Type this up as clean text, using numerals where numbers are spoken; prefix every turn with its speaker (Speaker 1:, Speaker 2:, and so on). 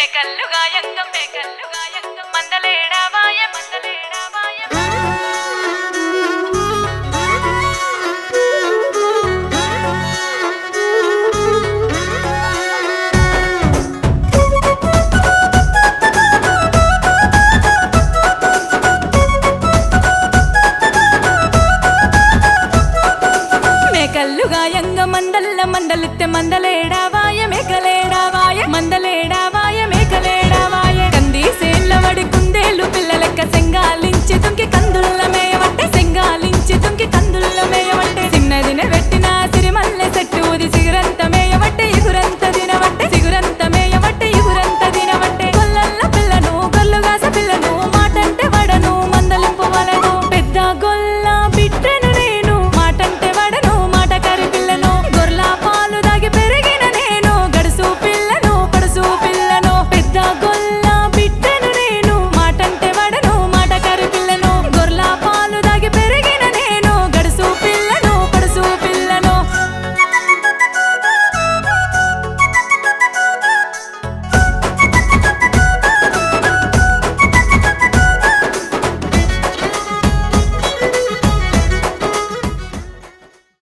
Speaker 1: మేకల్లుగాయంగం మందలేడావాయ మేకల్లుగాయంగ మందలిత్తే మందలేడావాయ మేకలేడావాయ కంది సేళ్ళవడి కుందేలు పిల్లలెక్క సెంగాలించి తుంకి కందుల్ల మేయవంటే చిన్నదిన పెట్టిన సిరిమల్లె చెట్టు